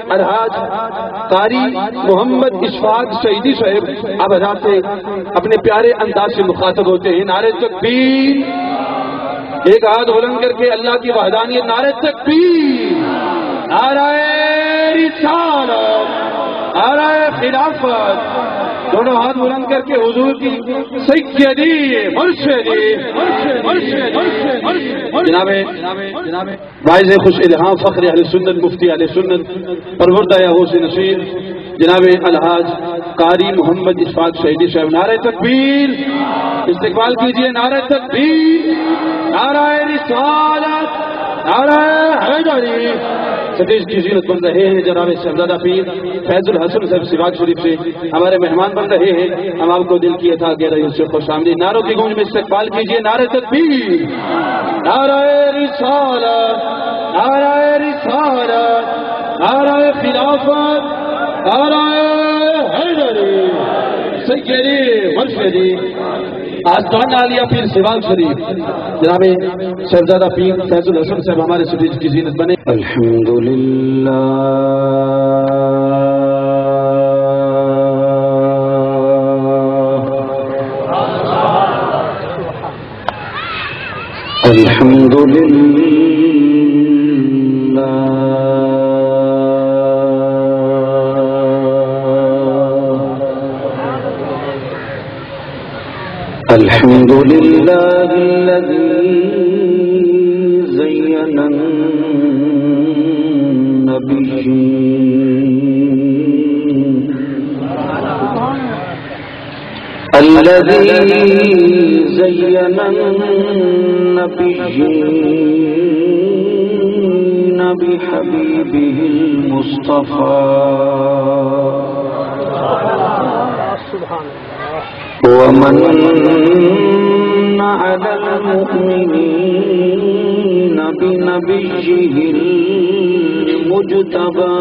الحاج قاری محمد اشفاق شہیدی صاحب اب حضرات سے اپنے پیارے انداز سے مخاطب ہوتے ہیں. نعرہ تکبیر. ایک ہاتھ بلند کر کے اللہ کی وحدانیت. نعرہ تکبیر. نعرہ رسالت. نعرہ خلافت. دونوں ہاتھ بلند کر کے حضور کی سیدی مرشدی جناب باعث خوش الہام فخر اہل سنت مفتی اہل سنت پروردہ غوث نصیر جناب الحاج قاری محمد اشفاق شہیدی صاحب. نعرہ تکبیر. استقبال کیجیے. نعرہ تکبیر. نعرہ رسالت. نعرہ حیدری. ستیش کی زینت بن رہے ہیں جناب شہزادہ پیر فیض الحسن صاحب سواگ شریف سے ہمارے مہمان بن رہے ہیں. ہم آپ کو دل کی عطا کہہ رہے ہیں اس سے خوش آمدید. نعروں کی گونج میں استقبال کیجیے. نعرہ تکبیر. نعرہ رسالت. نعرہ رسالت. نعرہ خلافت. نعرہ حیدری. سیدی مرشدی آستان عالیہ پیر سواگ شریف جناب شہزادہ پیر فیض الحسن صاحب ہمارے سٹیج کی زینت بنے. الحمدللہ الحمدللہ الحمد لله الذي زين النبيين الذي زين النبيين بحبيبه المصطفى ومن على المؤمنين بنبيه المجتبى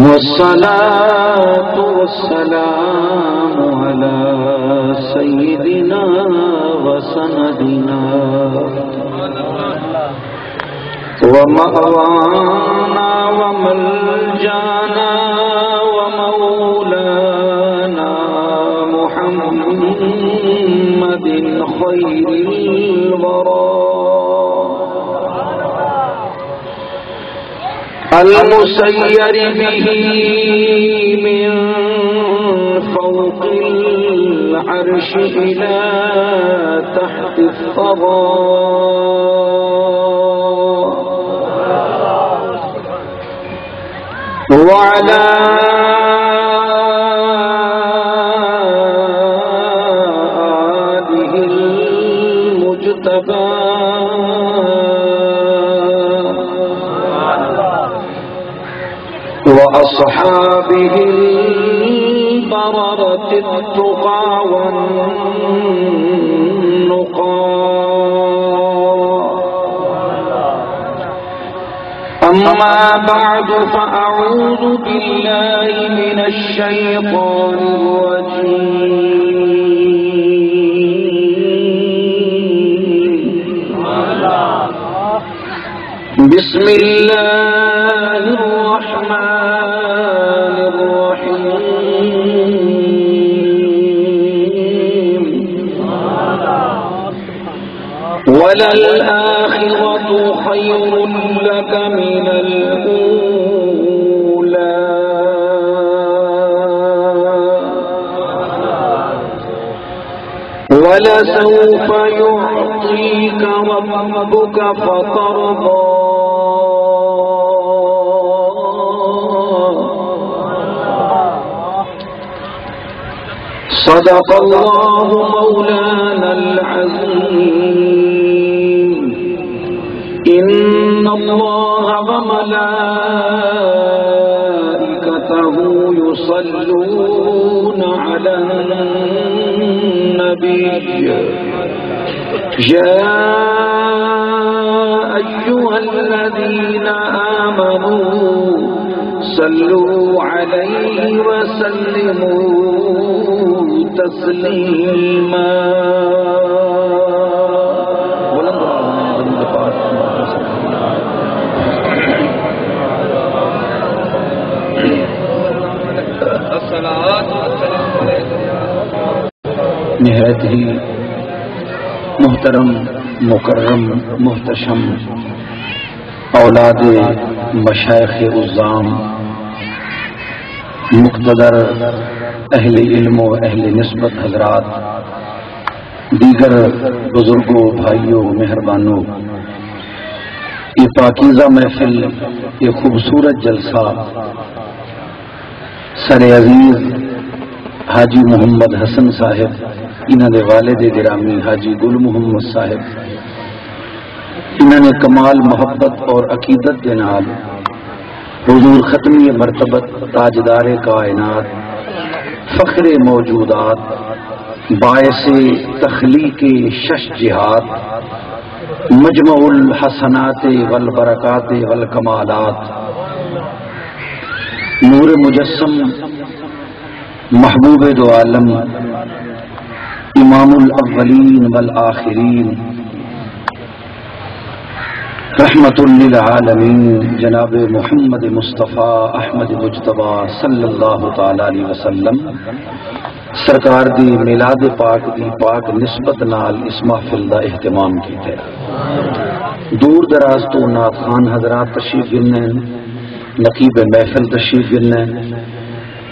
والصلاة والسلام على سيدنا وسندنا ومأوانا وملجانا ومولانا محمد خير الورى المسير به من فوق العرش إلى تحت الثرى وعلى آله المجتبى وأصحابه البررة التقى والنقى أما بعد فأعوذ بالله من الشيطان الرجيم بسم الله الرحمن الرحيم وللآخرة خير لك من الأولى ولسوف يعطيك ربك فترضى صدق الله مولانا العظيم إن الله وملائكته يصلون على النبي يا أيها الذين آمنوا صلوا عليه وسلموا تسلیما. نہایت ہی محترم مکرم محتشم اولاد مشائخ عظام مقتدر اہل علم و اہل نسبت حضرات، دیگر بزرگوں بھائیوں مہربانوں، یہ پاکیزہ محفل، یہ خوبصورت جلسہ سر عزیز حاجی محمد حسن صاحب انہوں نے والد گرامی حاجی گل محمد صاحب انہوں نے کمال محبت اور عقیدت کے نال حضور ختمی مرتبت تاجدار کائنات فخر موجودات باعث تخلیق شش جہات مجمع الحسنات والبرکات والکمالات نور مجسم محبوب دو عالم امام الاولین والآخرین رحمت للعالمین جناب محمد مصطفیٰ احمد مجتبی صلی اللہ تعالی علیہ وسلم سرکار دی میلاد پاک دی پاک نسبت نال اس محفل دا اہتمام کیتے دور دراز تو نعت خوان حضرات تشریف گنے، نقیب محفل تشریف گنے،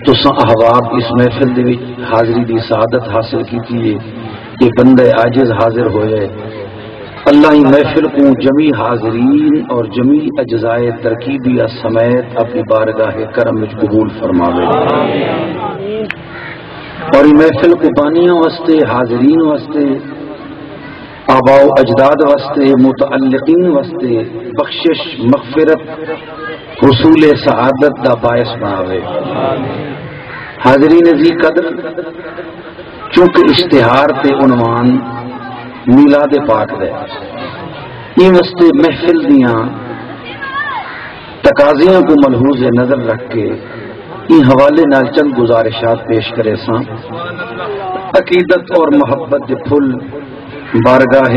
تساں احباب اس محفل دے وچ حاضری دی سعادت حاصل کیتی ہے کہ بندے عاجز حاضر ہوئے۔ اللہ ہی محفل کو جمی حاضرین اور جمی اجزائے ترکیبیہ سمیت اپنی بارگاہ کرم وچ قبول فرماوے، اور یہ محفل کو بانیاں واسطے، حاضرین واسطے، آباء و اجداد واسطے، متعلقین واسطے بخشش مغفرت حصول سعادت دا باعث بناوے۔ حاضرین ذی قدر، چونکہ اشتہار تے عنوان میلاد پاک دے، یہ واسطے محفل دیاں تقاضیاں کو ملحوظ نظر رکھ کے این حوالے نال چند گزارشات پیش کرے ساں۔ عقیدت اور محبت دے پھل بارگاہ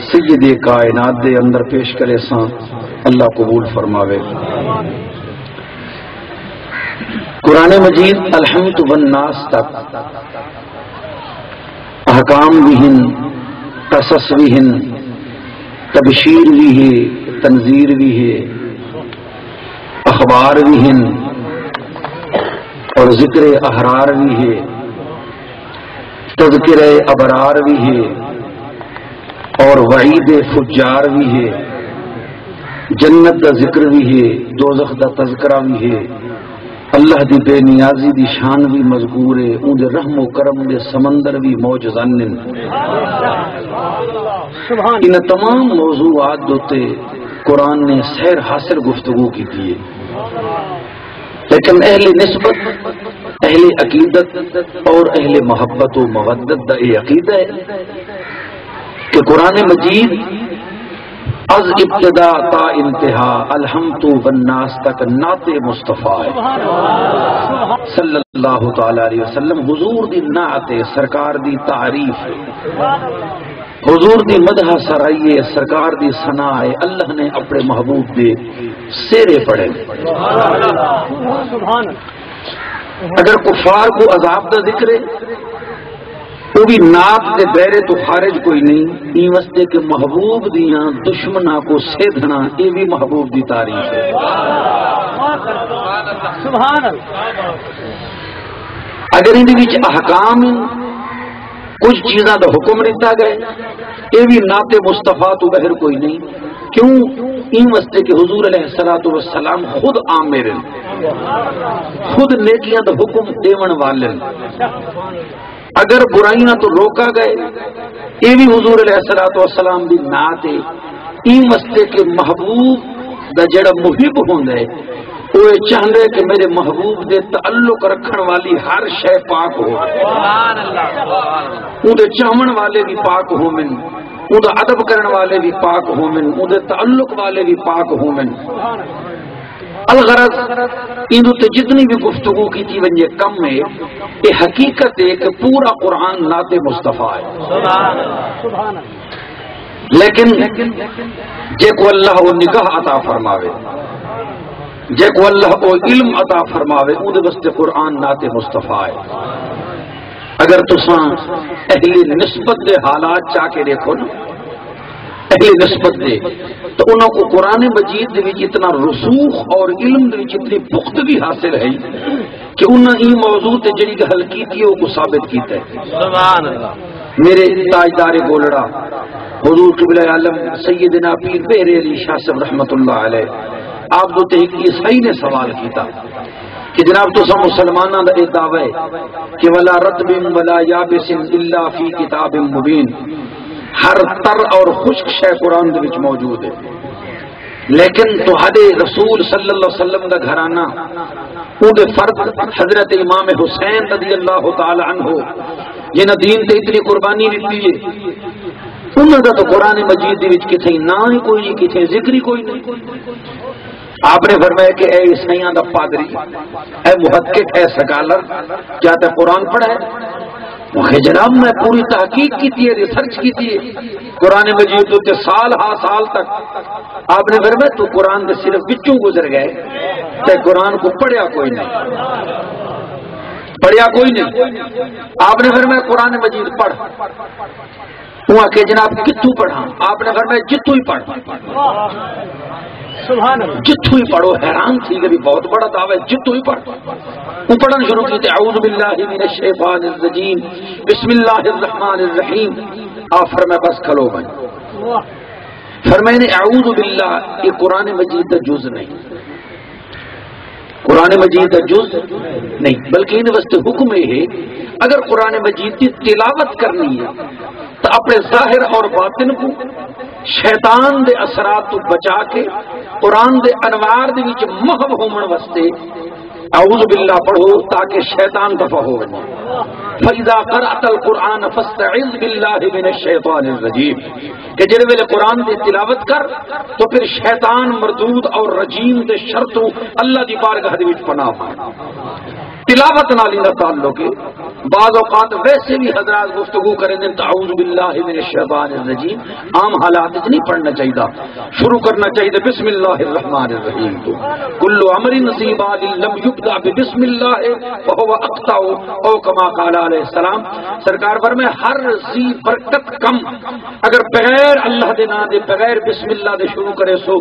سید کائنات دے اندر پیش کرے ساں، اللہ قبول فرماوے۔ قرآن مجید الحمد والناس تک احکام بھی ہیں، قصص بھی ہیں، تبشیر بھی ہے، تنذیر بھی ہے، اخبار بھی ہیں اور ذکر احرار بھی ہے، تذکر ابرار بھی ہے اور وعید فجار بھی ہے، جنت دا ذکر بھی ہے، دوزخ دا تذکرہ بھی ہے، اللہ دی بے نیازی دی شان بھی مذکور ہے، اون دے رحم و کرم دے سمندر بھی موجزن۔ ان تمام موضوعات دوتے قرآن نے سیر حاصل گفتگو کی تھی، لیکن اہل نسبت، اہل عقیدت اور اہل محبت و مودت دا یہ عقیدہ ہے کہ قرآن مجید از ابتدا تا انتہا الحمد والناس تک نعت مصطفیٰ ہے صلی اللہ تعالی علیہ وسلم۔ حضور دی نعت سرکار دی تعریف ہے، حضور دی مدح سرائیے، سرکار دی ثنا ہے، اللہ نے اپنے محبوب دے سیرے پڑھے۔ اگر کفار کو عذاب دا ذکر ہے وہ بھی ناپ کے بیرے تو خارج کوئی نہیں، این واسطے کہ محبوب دیاں دشمنا کو سیدھنا یہ بھی محبوب دی تعریف ہے۔ اگر ان وچ احکام کچھ چیزاں دا حکم دیتا گئے یہ بھی نعت مصطفیٰ تو بہر کوئی نہیں، کیوں؟ این واسطے کہ حضور علیہ الصلوۃ والسلام خود عامر ہیں، خود نیکیاں دا حکم دیون والے، اگر برائیاں تو روکا گئے یہ بھی حضور علیہ الصلوۃ والسلام دی نعت ہے۔ این واسطے کہ محبوب دا جڑا محب ہوندا ہے وہ چاہندے کہ میرے محبوب دے تعلق رکھن والی ہر شے پاک ہو، اون دے چاہن والے بھی پاک ہومن، اون دا ادب کرن والے بھی پاک ہومن، اون دے تعلق والے بھی پاک ہومن۔ الغرض اندو تے جتنی بھی گفتگو کی تھی ونجے کم ہے، یہ حقیقت ہے کہ پورا قرآن نعت مصطفیٰ ہے، لیکن جے کو اللہ وہ نگاہ عطا فرماوے، جے کو اللہ وہ علم عطا فرماوے، اون دے واسطے قرآن نعت مصطفیٰ ہے۔ اگر تساں اہل نسبت دے حالات چاہ کے دیکھو نا، اہل نسبت دے، تو انہوں کو قرآن مجید دے وچ اتنا رسوخ اور علم دے وچ اتنی پختگی حاصل ہے کہ انہوں نے موضوع تے جڑی گل کی وہ کو ثابت کیتا ہے۔ سبحان اللہ۔ میرے تاجدار گولڑا حضور قبلہ عالم سیدنا پیر بہر علی شاہ صاحب رحمت اللہ علیہ، آپ دو تے ایک عیسائی نے سوال کیتا کہ جناب تو سب مسلمانوں کا یہ دعوی ہے کہ ولا رطب ولا یابس الا فی کتاب مبین، ہر تر اور خشک شے قرآن دے وچ موجود ہے، لیکن تہاڈے رسول صلی اللہ علیہ وسلم کا گھرانہ اونڈے فرد حضرت امام حسین رضی اللہ تعالی عنہ جنہ دین تے اتنی قربانی دیتی ہے، انہوں کا تو قرآن مجید دے وچ کتھے نہ ہی کوئی نہیں، کتھے ذکر ہی کوئی نہیں۔ آپ نے فرمایا کہ اے عیسائیاں دا پادری، اے محقق، اے سکالر، کیا تے قرآن پڑھا ہے؟ کہ جناب میں پوری تحقیق کی ہے، ریسرچ کی ہے قرآن مجید تے سال ہا سال تک۔ آپ نے فرمایا تو قرآن دے صرف بچوں گزر گئے تے قرآن کو پڑھیا کوئی نہیں، پڑھیا کوئی نہیں۔ آپ نے فرمایا قرآن مجید پڑھ، وہ کہ جناب کتوں پڑھا؟ آپ نے فرمایا جتوں ہی پڑھ، جتوں ہی پڑھو۔ حیران تھی کہ بہت بڑا دعویٰ ہے، جتوں ہی پڑھ۔ وہ پڑھنا شروع کیتے اعوذ باللہ من الشیطان الرجیم بسم اللہ الرحمن الرحیم۔ آپ فرمایا بس کھلو بھائی، فرمایا نے اعوذ باللہ یہ قرآن مجید کا جز نہیں، قرآن مجید کا جز نہیں، بلکہ ان واسطے حکم یہ ہے اگر قرآن مجید کی تلاوت کرنی ہے تو اپنے ظاہر اور باطن کو شیطان دے اثرات تو بچا کے قرآن دے انوار دے وچ محو ہومن واسطے اعوذ باللہ پڑھو تاکہ شیطان دفع ہو جائے۔ فَإِذَا قَرَأْتَ الْقُرْآنَ فَاسْتَعِذْ بِاللَّهِ مِنَ الشَّيْطَانِ الرَّجِيمِ، کہ جڑے ویلے قرآن دی تلاوت کر تو پھر شیطان مردود اور رجیم دے شرطوں اللہ دی بارگاہ دے وچ پناہ پا۔ تلاوت نال دا تعلق ہے۔ بعض اوقات ویسے بھی حضرات گفتگو کریں دیں اعوذ باللہ من الشیطان الرجیم، عام حالات وچ نہیں پڑھنا چاہیے، شروع کرنا چاہیے بسم اللہ الرحمن الرحیم تو کل امر ذی بال لم یبدا بسم اللہ فهو اقطع او کما قال علیہ السلام۔ سرکار فرمائے ہر ذی برکت کم اگر بغیر اللہ دے نام دے بغیر بسم اللہ دے شروع کرے سو